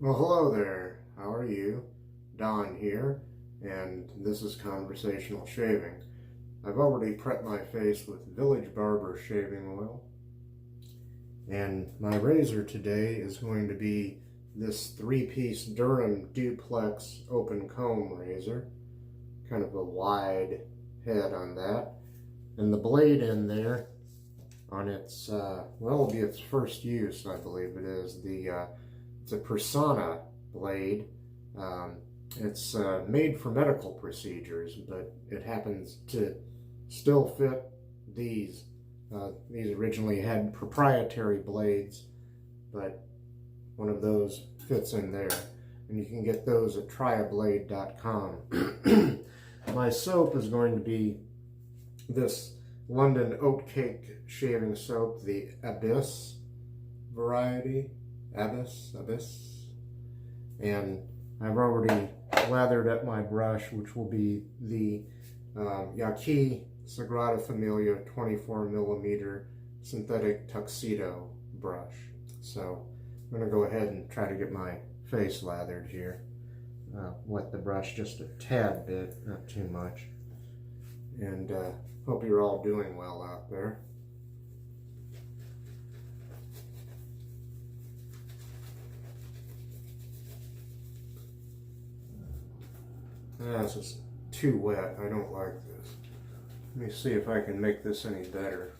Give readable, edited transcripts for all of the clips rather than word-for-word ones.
Well, hello there. How are you? Don here, and this is Conversational Shaving. I've already prepped my face with Village Barber shaving oil, and my razor today is going to be this three-piece Durham Duplex open comb razor. Kind of a wide head on that, and the blade in there on its, it'll be its first use, I believe it is. It's a Personna blade. It's made for medical procedures, but it happens to still fit these. These originally had proprietary blades, but one of those fits in there. And you can get those at tryablade.com. My soap is going to be this London Oatcake shaving soap, the Abyss variety. Abyss. And I've already lathered up my brush, which will be the Yaqi Sagrada Familia 24mm synthetic tuxedo brush. So I'm going to go ahead and try to get my face lathered here. Wet the brush just a tad bit, not too much. And hope you're all doing well out there. This is too wet. I don't like this. Let me see if I can make this any better.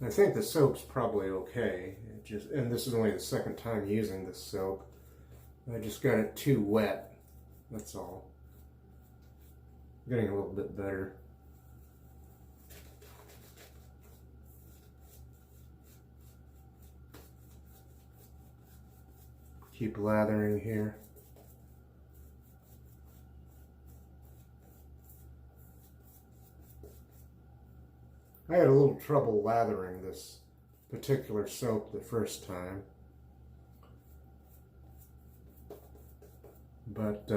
I think the soap's probably okay. And this is only the second time using this soap. I just got it too wet. That's all. Getting a little bit better. Keep lathering here. I had a little trouble lathering this particular soap the first time, but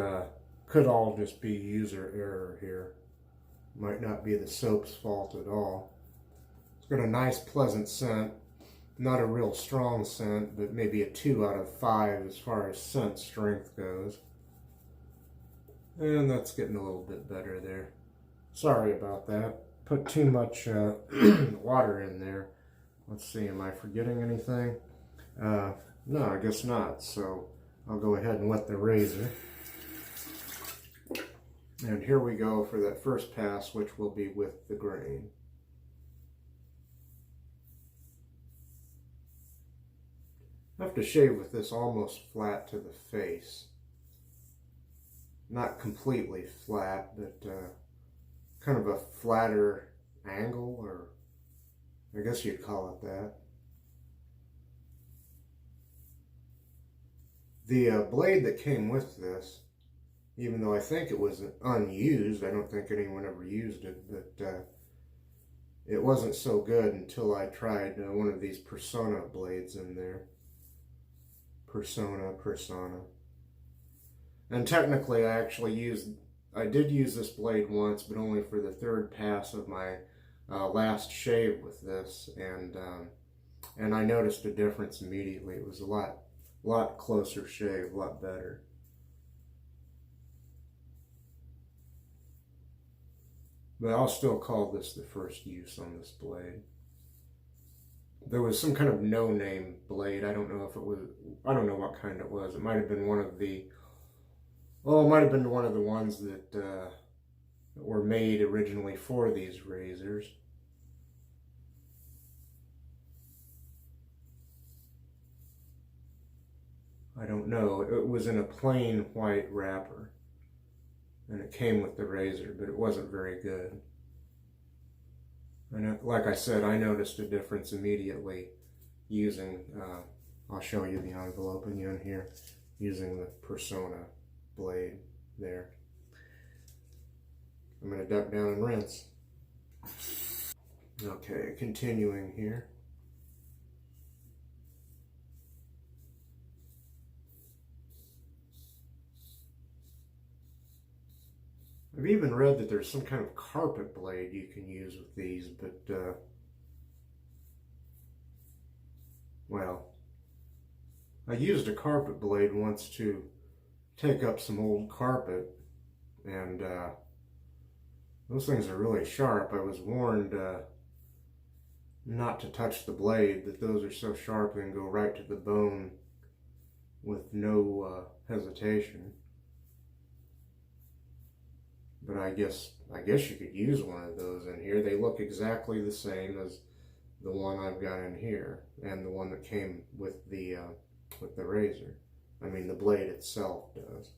could all just be user error here. Might not be the soap's fault at all. It's got a nice pleasant scent, not a real strong scent, but maybe a 2 out of 5 as far as scent strength goes. And that's getting a little bit better there. Sorry about that. Put too much water in there. Let's see, am I forgetting anything? No, I guess not. So I'll go ahead and wet the razor. And here we go for that first pass, which will be with the grain. I have to shave with this almost flat to the face. Not completely flat, but kind of a flatter angle, or I guess you'd call it that. The blade that came with this, even though I think it was unused, I don't think anyone ever used it, but it wasn't so good until I tried one of these Personna blades in there. Personna. And technically I did use this blade once, but only for the third pass of my last shave with this, and I noticed a difference immediately. It was a lot closer shave, a lot better. But I'll still call this the first use on this blade. There was some kind of no-name blade. I don't know what kind it was. It might have been one of the, it might have been one of the ones that were made originally for these razors. I don't know. It was in a plain white wrapper, and it came with the razor, but it wasn't very good. And like I said, I noticed a difference immediately using, I'll show you the envelope again here, using the Personna blade there. I'm going to duck down and rinse. Okay, continuing here. I've even read that there's some kind of carpet blade you can use with these, but, well, I used a carpet blade once to take up some old carpet, and those things are really sharp. I was warned not to touch the blade, that those are so sharp and go right to the bone with no hesitation. But I guess you could use one of those in here. They look exactly the same as the one I've got in here, and the one that came with the razor. I mean, the blade itself does.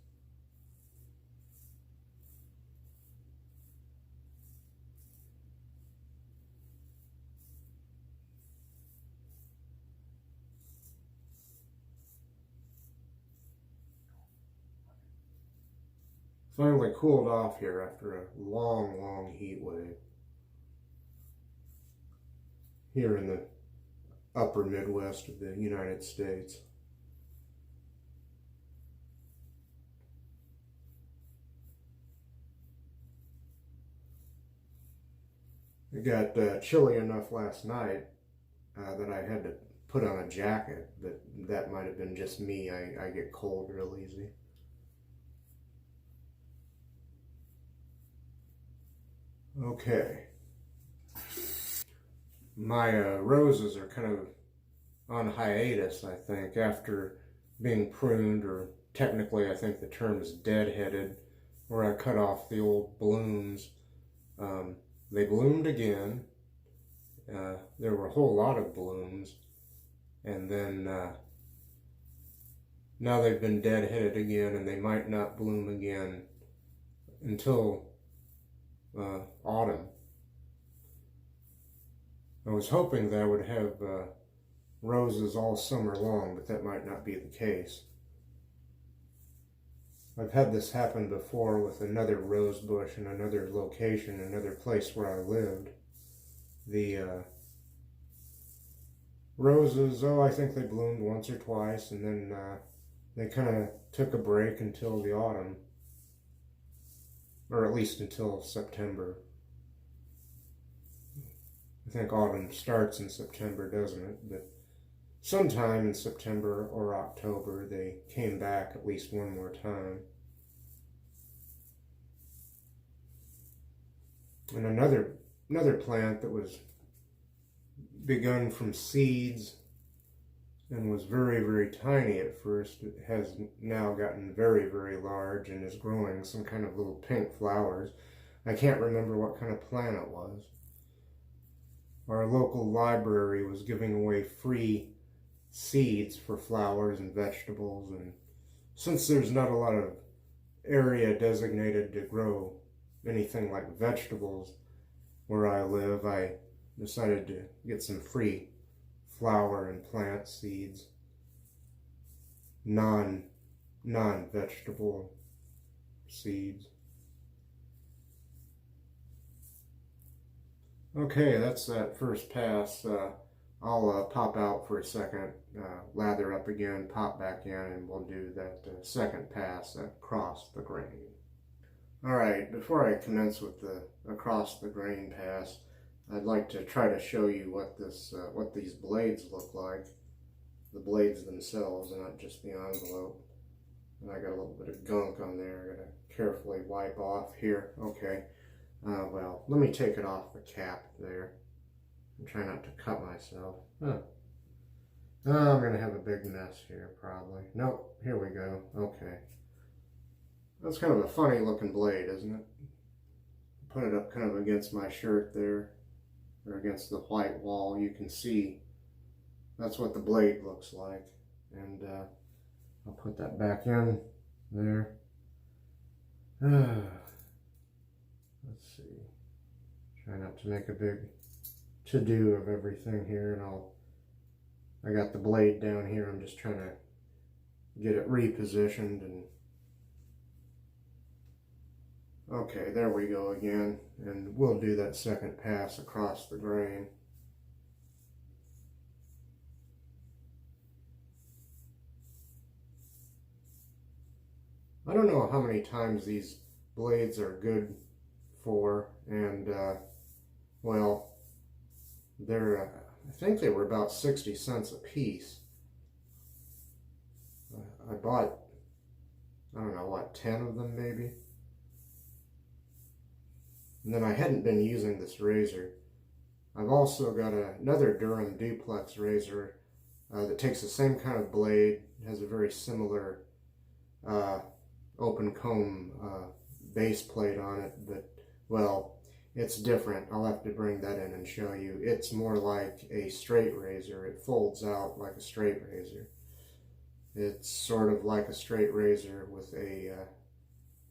Finally cooled off here after a long heat wave here in the upper Midwest of the United States. It got chilly enough last night that I had to put on a jacket, but that might have been just me. I get cold real easy. Okay. My roses are kind of on hiatus, I think, after being pruned, or technically I think the term is deadheaded, where I cut off the old blooms. They bloomed again. There were a whole lot of blooms, and then now they've been deadheaded again, and they might not bloom again until autumn. I was hoping that I would have roses all summer long, but that might not be the case. I've had this happen before with another rose bush in another location, another place where I lived. The roses, I think they bloomed once or twice, and then they kind of took a break until the autumn, or at least until September. I think autumn starts in September, doesn't it? But sometime in September or October, they came back at least one more time. And another plant that was begun from seeds and was very tiny at first, it has now gotten very large and is growing some kind of little pink flowers. I can't remember what kind of plant it was. Our local library was giving away free seeds for flowers and vegetables, and since there's not a lot of area designated to grow anything like vegetables where I live, I decided to get some free flower and plant seeds, non-vegetable seeds. Okay, that's that first pass. I'll pop out for a second, lather up again, pop back in, and we'll do that second pass across the grain. Alright, before I commence with the across the grain pass, I'd like to try to show you what these blades look like. The blades themselves, and not just the envelope. And I got a little bit of gunk on there I gotta carefully wipe off here. Okay. Well, let me take it off the cap there and try not to cut myself. I'm going to have a big mess here, probably. Nope, here we go. Okay. That's kind of a funny looking blade, isn't it? Put it up kind of against my shirt there, or against the white wall. You can see that's what the blade looks like. And I'll put that back in there. Let's see. Try not to make a big to-do of everything here, and I got the blade down here. I'm just trying to get it repositioned, and okay, there we go again, and we'll do that second pass across the grain. I don't know how many times these blades are good for, and well, they're I think they were about 60 cents a piece, I bought, I don't know, what, 10 of them maybe? And then I hadn't been using this razor. I've also got another Durham Duplex razor that takes the same kind of blade, has a very similar open comb base plate on it, but, well, it's different. I'll have to bring that in and show you. It's more like a straight razor. It folds out like a straight razor. It's sort of like a straight razor with a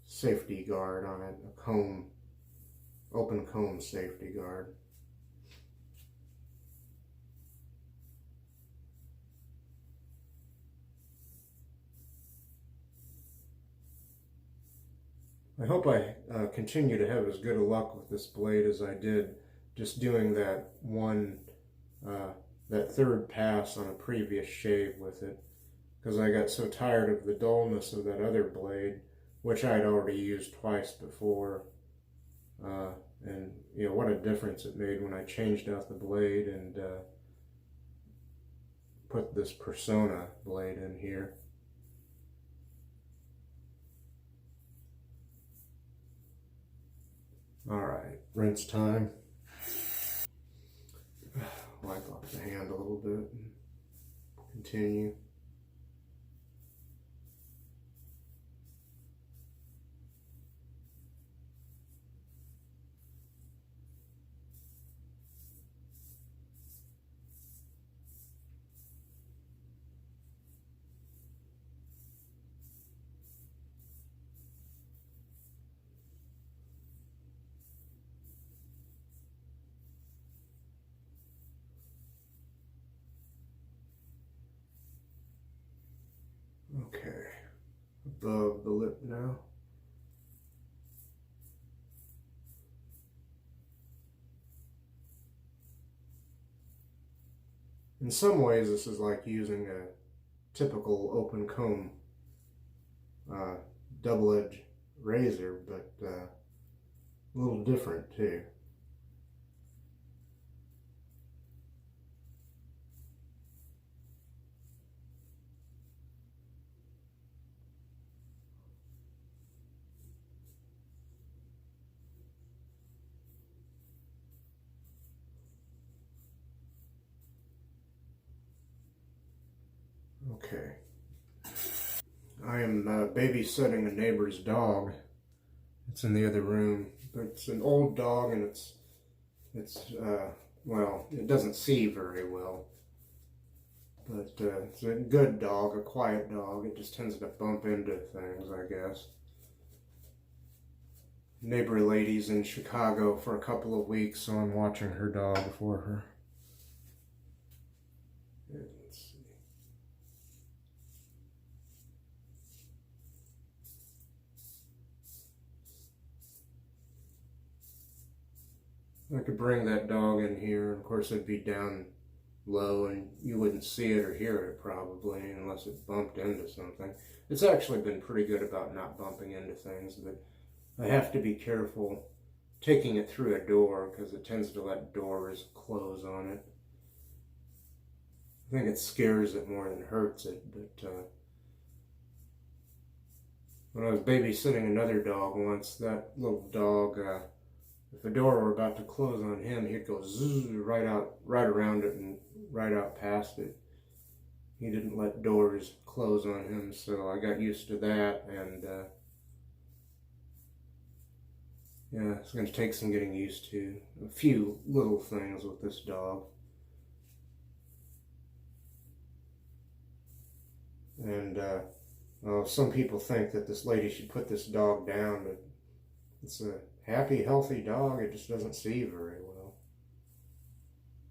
safety guard on it, a comb, open comb safety guard. I hope I continue to have as good a luck with this blade as I did just doing that one, that third pass on a previous shave with it, because I got so tired of the dullness of that other blade, which I'd already used twice before. And you know what a difference it made when I changed out the blade and put this Personna blade in here. Alright, rinse time. Wipe off the hand a little bit and continue. Okay, above the lip now. In some ways, this is like using a typical open comb double-edged razor, but a little different too. Okay. I am babysitting a neighbor's dog. It's in the other room, but it's an old dog and it's well, it doesn't see very well. But it's a good dog, a quiet dog. It just tends to bump into things, I guess. Neighbor lady's in Chicago for a couple of weeks, so I'm watching her dog for her. Let's see. I could bring that dog in here. Of course, it'd be down low and you wouldn't see it or hear it probably unless it bumped into something. It's actually been pretty good about not bumping into things, but I have to be careful taking it through a door because it tends to let doors close on it. I think it scares it more than hurts it, but when I was babysitting another dog once, that little dog, if a door were about to close on him, he'd go zzz, right around it and right out past it. He didn't let doors close on him, so I got used to that, and yeah, it's going to take some getting used to. A few little things with this dog. And well, some people think that this lady should put this dog down, but it's a happy, healthy dog. It just doesn't see very well.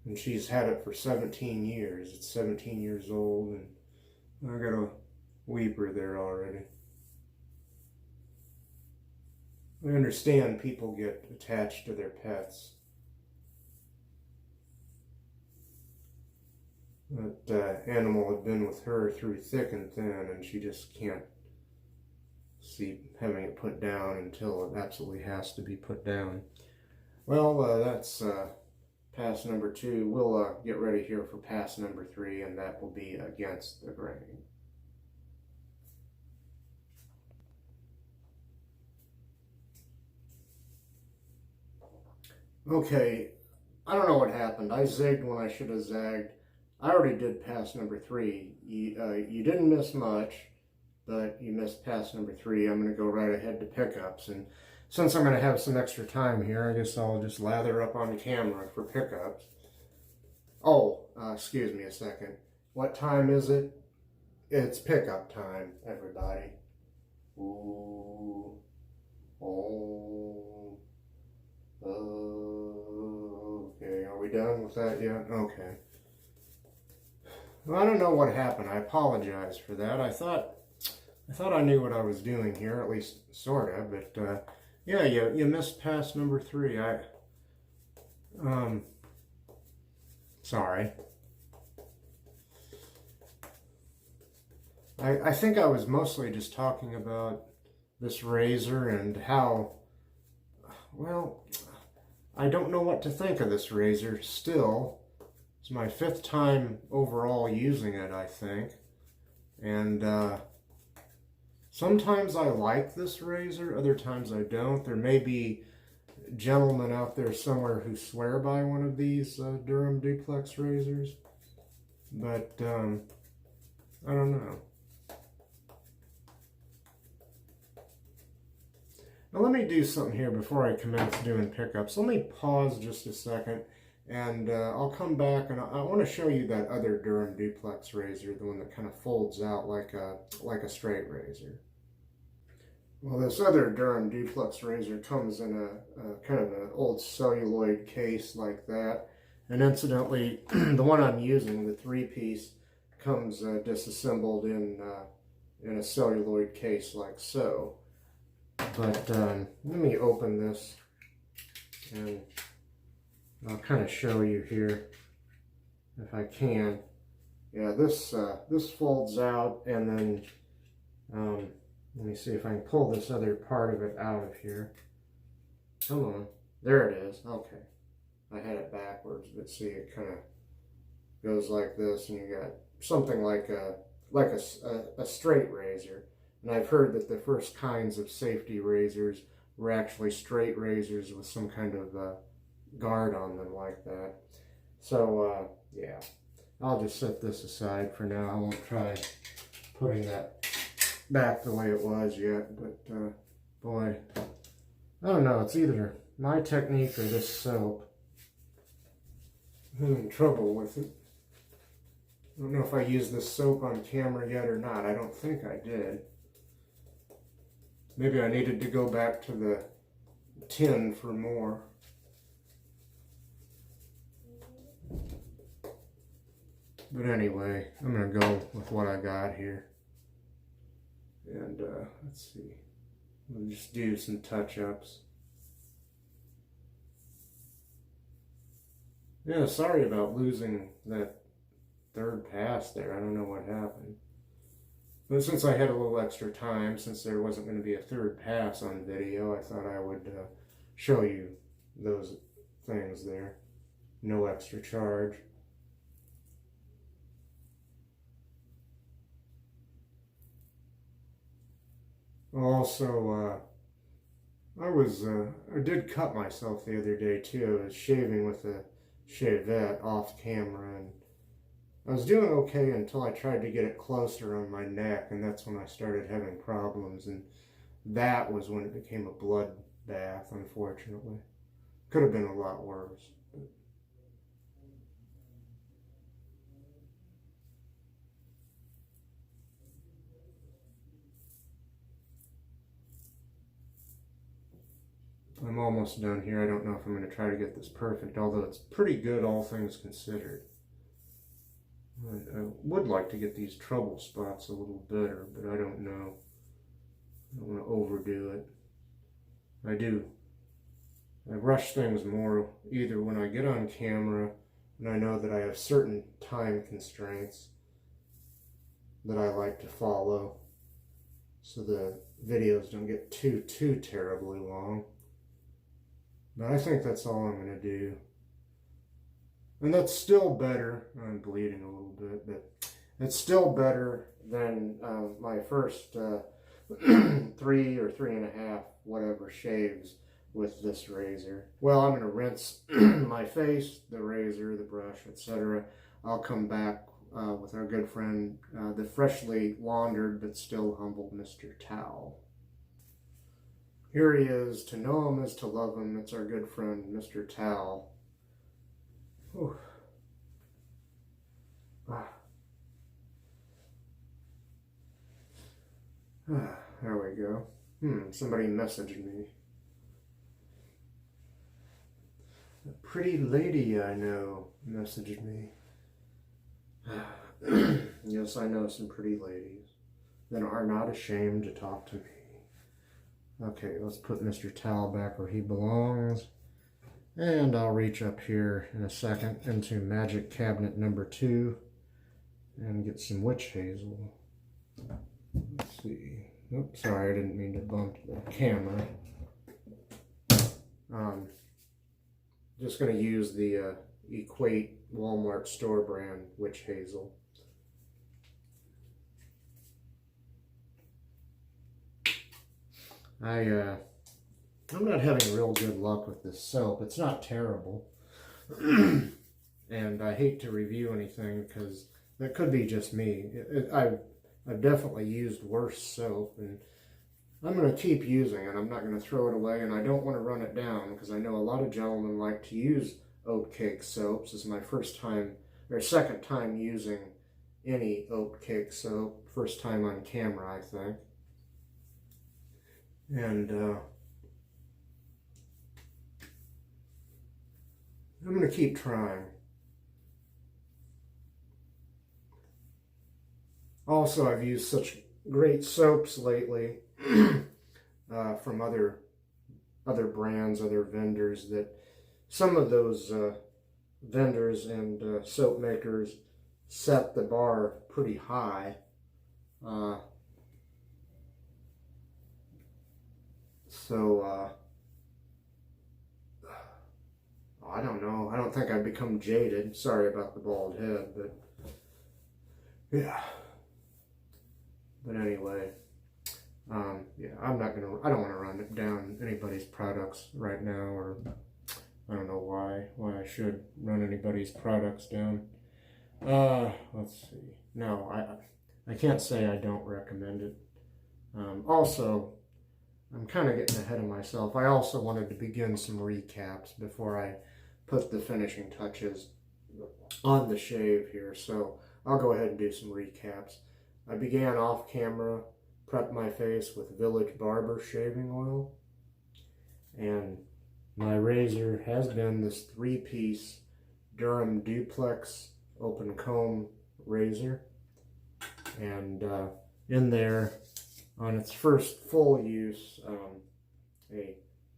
And she's had it for 17 years. It's 17 years old, and I got a weeper there already. I understand people get attached to their pets. That animal had been with her through thick and thin, and she just can't see having it put down until it absolutely has to be put down. Well, that's pass number 2. We'll get ready here for pass number 3, and that will be against the grain. Okay, I don't know what happened. I zigged when I should have zagged. I already did pass number 3. You didn't miss much, but you missed pass number 3. I'm going to go right ahead to pickups. And since I'm going to have some extra time here, I guess I'll just lather up on camera for pickups. Oh, excuse me a second. What time is it? It's pickup time, everybody. Ooh. Oh. Okay, are we done with that yet? Okay. Well, I don't know what happened. I apologize for that. I thought I knew what I was doing here, at least sort of. But yeah, you missed pass number 3. Sorry. I think I was mostly just talking about this razor and how, well, I don't know what to think of this razor still. It's my 5th time overall using it, I think. And sometimes I like this razor, other times I don't. There may be gentlemen out there somewhere who swear by one of these Durham Duplex razors. But I don't know. Now let me do something here before I commence doing pickups. Let me pause just a second, and I'll come back, and I want to show you that other Durham Duplex razor, the one that kind of folds out like a straight razor. Well, this other Durham Duplex razor comes in a kind of an old celluloid case like that, and incidentally, the one I'm using, the 3-piece, comes disassembled in a celluloid case like so. But let me open this and I'll kind of show you here if I can. Yeah, this folds out, and then let me see if I can pull this other part of it out of here. Come on, there it is. Okay, I had it backwards, but see, it kind of goes like this, and you got something like a straight razor. And I've heard that the first kinds of safety razors were actually straight razors with some kind of guard on them like that. So, yeah, I'll just set this aside for now. I won't try putting that back the way it was yet. But, boy, I don't know. It's either my technique or this soap. I'm having trouble with it. I don't know if I used this soap on camera yet or not. I don't think I did. Maybe I needed to go back to the tin for more. But anyway, I'm going to go with what I got here. And let's see. We'll just do some touch-ups. Yeah, sorry about losing that 3rd pass there. I don't know what happened. But since I had a little extra time, since there wasn't going to be a 3rd pass on video, I thought I would show you those things there. No extra charge. Also, I did cut myself the other day too. I was shaving with a shavette off camera, and I was doing okay until I tried to get it closer on my neck, and that's when I started having problems, and that was when it became a bloodbath, unfortunately. Could have been a lot worse. I'm almost done here. I don't know if I'm going to try to get this perfect, although it's pretty good, all things considered. I would like to get these trouble spots a little better, but I don't know. I don't want to overdo it. I rush things more either when I get on camera and I know that I have certain time constraints that I like to follow so the videos don't get too terribly long. But I think that's all I'm going to do. And that's still better. I'm bleeding a little bit, but it's still better than my first 3 or 3.5 whatever shaves with this razor. Well, I'm going to rinse my face, the razor, the brush, etc. I'll come back with our good friend, the freshly laundered but still humble Mr. Towel. Here he is. To know him is to love him. It's our good friend, Mr. Towel. Whew. There we go. Somebody messaged me. A pretty lady I know messaged me. Yes, I know some pretty ladies that are not ashamed to talk to me. Okay, let's put Mr. Towel back where he belongs. And I'll reach up here in a second into magic cabinet number 2 and get some witch hazel. Let's see. Oops, sorry, I didn't mean to bump the camera. Just going to use the Equate Walmart store brand witch hazel. I'm not having real good luck with this soap. It's not terrible. And I hate to review anything because that could be just me. I've definitely used worse soap, and I'm going to keep using it. I'm not going to throw it away, and I don't want to run it down because I know a lot of gentlemen like to use Oatcake soaps. This is my first time, or second time using any Oatcake soap. First time on camera, I think. And I'm going to keep trying. Also, I've used such great soaps lately from other brands, other vendors, that some of those vendors and soap makers set the bar pretty high. I don't know. I don't think I've become jaded. Sorry about the bald head, but yeah. But anyway, yeah, I don't want to run down anybody's products right now, or I don't know why I should run anybody's products down. Let's see. No, I can't say I don't recommend it. Also, I'm kind of getting ahead of myself. I also wanted to begin some recaps before I put the finishing touches on the shave here, so I'll go ahead and do some recaps. I began off camera, prepped my face with Village Barber shaving oil, and my razor has been this 3-piece Durham Duplex open comb razor, and in there, on its first full use,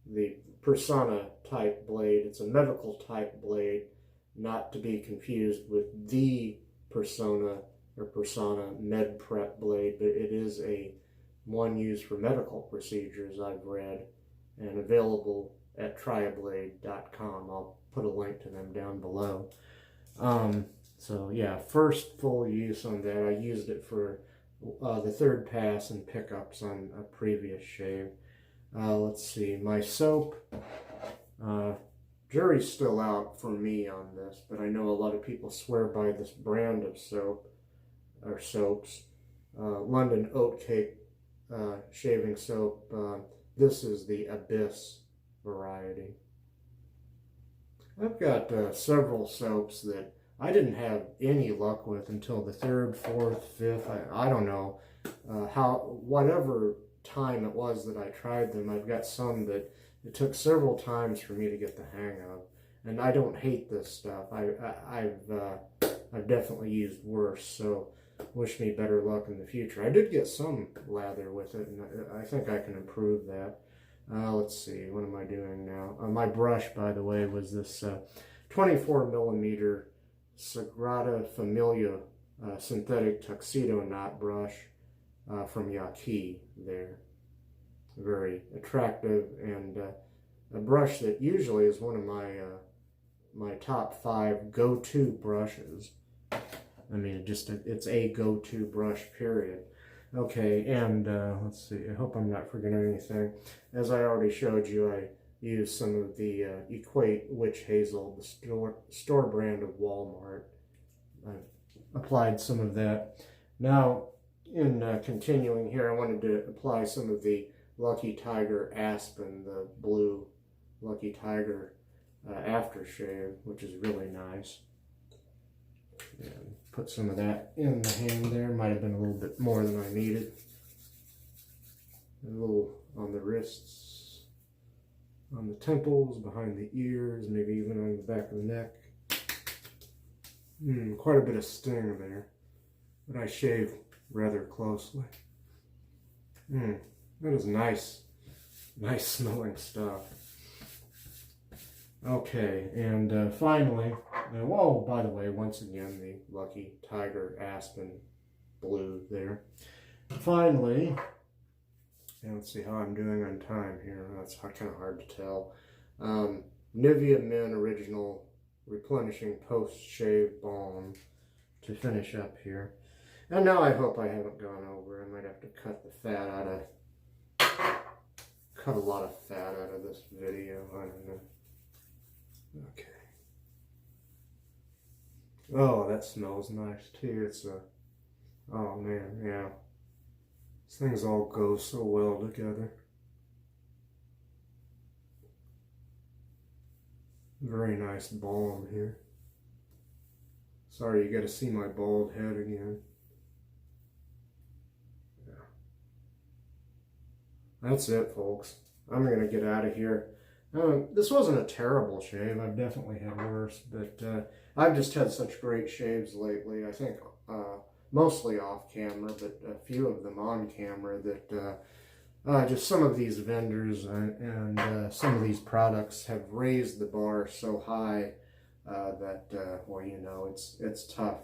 the Personna type blade. It's a medical type blade, not to be confused with the Personna or Personna Med Prep blade, but it is one used for medical procedures, I've read, and available at triablade.com. I'll put a link to them down below. So yeah, first full use on that. I used it for the third pass and pickups on a previous shave. Let's see, my soap, jury's still out for me on this, but I know a lot of people swear by this brand of soap, or soaps. London Oatcake shaving soap. This is the Abyss variety. I've got several soaps that I didn't have any luck with until the 3rd, 4th, 5th, I don't know, whatever time it was that I tried them. I've got some that it took several times for me to get the hang of, and I don't hate this stuff. I've definitely used worse, so wish me better luck in the future. I did get some lather with it, and I think I can improve that. Let's see, what am I doing now? My brush, by the way, was this 24mm Sagrada Familia synthetic tuxedo knot brush from Yaqi there. Very attractive, and a brush that usually is one of my top 5 go-to brushes. I mean, it's a go-to brush, period. Okay, and let's see, I hope I'm not forgetting anything. As I already showed you, use some of the Equate Witch Hazel, the store brand of Walmart. I applied some of that. Now, in continuing here, I wanted to apply some of the Lucky Tiger Aspen, the blue Lucky Tiger aftershave, which is really nice. And put some of that in the hand there. Might have been a little bit more than I needed. A little on the wrists, on the temples, behind the ears, maybe even on the back of the neck. Quite a bit of sting there, but I shave rather closely. That is nice smelling stuff. Okay, and finally, whoa, by the way, once again, the Lucky Tiger Aspen blue there. Finally, and let's see how I'm doing on time here. That's kind of hard to tell. Nivea Men Original Replenishing Post-Shave Balm to finish up here. And now I hope I haven't gone over. I might have to cut the fat out of, cut a lot of fat out of this video. I don't know. Okay. Oh, that smells nice too. It's a, oh man, yeah. These things all go so well together. Very nice balm here. Sorry, you got to see my bald head again. Yeah. That's it, folks. I'm going to get out of here. This wasn't a terrible shave. I've definitely had worse, but I've just had such great shaves lately. I think mostly off camera, but a few of them on camera that just some of these vendors and some of these products have raised the bar so high that, well, you know, it's tough.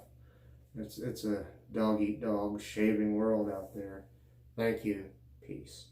It's a dog-eat-dog shaving world out there. Thank you. Peace.